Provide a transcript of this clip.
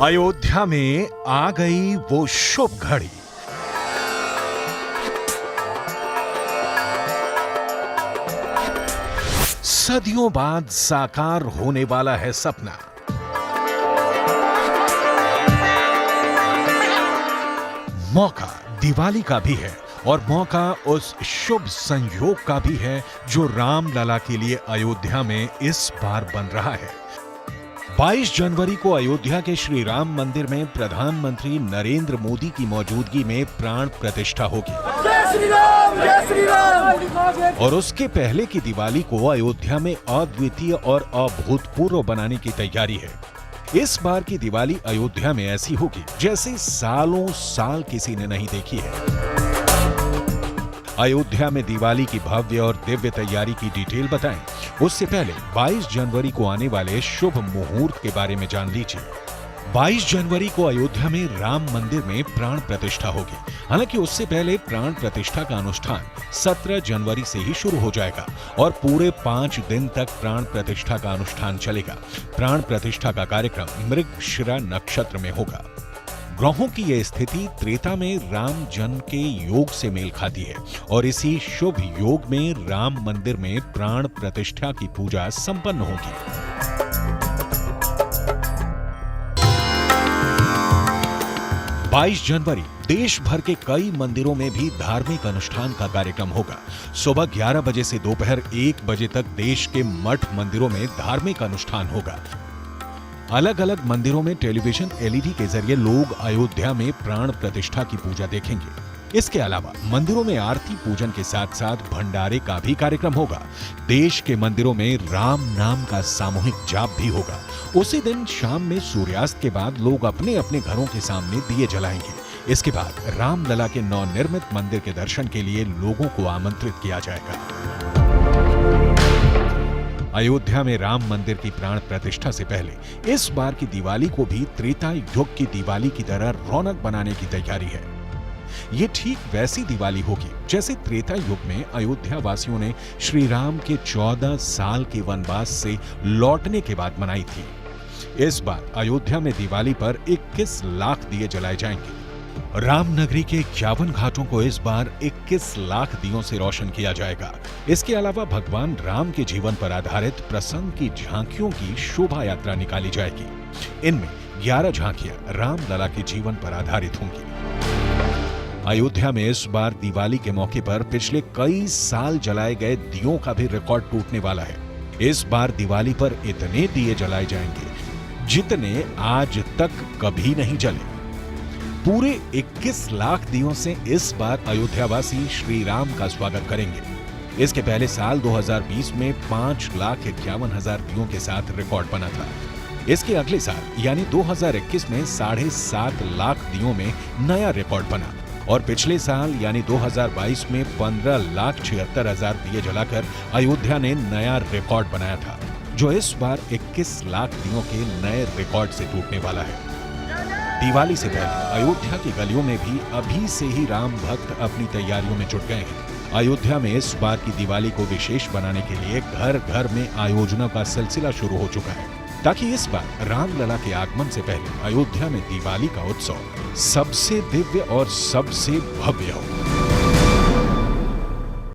अयोध्या में आ गई वो शुभ घड़ी। सदियों बाद साकार होने वाला है सपना। मौका दिवाली का भी है और मौका उस शुभ संयोग का भी है जो रामलला के लिए अयोध्या में इस बार बन रहा है। 22 जनवरी को अयोध्या के श्री राम मंदिर में प्रधानमंत्री नरेंद्र मोदी की मौजूदगी में प्राण प्रतिष्ठा होगी। जय श्री राम, जय श्री राम। और उसके पहले की दिवाली को अयोध्या में अद्वितीय और अभूतपूर्व बनाने की तैयारी है। इस बार की दिवाली अयोध्या में ऐसी होगी जैसे सालों साल किसी ने नहीं देखी है। अयोध्या में दिवाली की भव्य और दिव्य तैयारी की डिटेल बताएं, उससे पहले 22 जनवरी को आने वाले शुभ मुहूर्त के बारे में जान लीजिए। 22 जनवरी को अयोध्या में राम मंदिर में प्राण प्रतिष्ठा होगी। हालांकि उससे पहले प्राण प्रतिष्ठा का अनुष्ठान 17 जनवरी से ही शुरू हो जाएगा और पूरे 5 दिन तक प्राण प्रतिष्ठा का अनुष्ठान चलेगा। प्राण प्रतिष्ठा का कार्यक्रम मृगशिरा नक्षत्र में होगा। ग्रहों की यह स्थिति त्रेता में राम जन्म के योग से मेल खाती है और इसी शुभ योग में राम मंदिर में प्राण प्रतिष्ठा की पूजा संपन्न होगी। बाईस जनवरी देश भर के कई मंदिरों में भी धार्मिक अनुष्ठान का कार्यक्रम होगा। सुबह 11 बजे से दोपहर 1 बजे तक देश के मठ मंदिरों में धार्मिक अनुष्ठान होगा। अलग अलग मंदिरों में टेलीविजन LED के जरिए लोग अयोध्या में प्राण प्रतिष्ठा की पूजा देखेंगे। इसके अलावा मंदिरों में आरती पूजन के साथ साथ भंडारे का भी कार्यक्रम होगा। देश के मंदिरों में राम नाम का सामूहिक जाप भी होगा। उसी दिन शाम में सूर्यास्त के बाद लोग अपने अपने घरों के सामने दिए जलाएंगे। इसके बाद रामलला के नवनिर्मित मंदिर के दर्शन के लिए लोगों को आमंत्रित किया जाएगा। अयोध्या में राम मंदिर की प्राण प्रतिष्ठा से पहले इस बार की दिवाली को भी त्रेता युग की दिवाली की तरह रौनक बनाने की तैयारी है। ये ठीक वैसी दिवाली होगी जैसे त्रेता युग में अयोध्या वासियों ने श्री राम के 14 साल के वनवास से लौटने के बाद मनाई थी। इस बार अयोध्या में दिवाली पर 21 लाख दिए जलाए जाएंगे। रामनगरी के 51 घाटों को इस बार 21 लाख दियों से रोशन किया जाएगा। इसके अलावा भगवान राम के जीवन पर आधारित प्रसंग की झांकियों की शोभा यात्रा निकाली जाएगी। इनमें 11 झांकियां रामलला के जीवन पर आधारित होंगी। अयोध्या में इस बार दिवाली के मौके पर पिछले कई साल जलाए गए दियों का भी रिकॉर्ड टूटने वाला है। इस बार दिवाली पर इतने दिए जलाए जाएंगे जितने आज तक कभी नहीं जले। पूरे 21 लाख दियों से इस बार अयोध्यावासी श्री राम का स्वागत करेंगे। इसके पहले साल 2020 में 5,51,000 दियों के साथ रिकॉर्ड बना था। इसके अगले साल यानी 2021 में 7.5 लाख दियों में नया रिकॉर्ड बना और पिछले साल यानी 2022 में 15,76,000 दिए जलाकर अयोध्या ने नया रिकॉर्ड बनाया था, जो इस बार 21 लाख दियों के नए रिकॉर्ड से टूटने वाला है। दिवाली से पहले अयोध्या की गलियों में भी अभी से ही राम भक्त अपनी तैयारियों में जुट गए हैं। अयोध्या में इस बार की दिवाली को विशेष बनाने के लिए घर घर में आयोजनों का सिलसिला शुरू हो चुका है, ताकि इस बार रामलला के आगमन से पहले अयोध्या में दिवाली का उत्सव सबसे दिव्य और सबसे भव्य हो।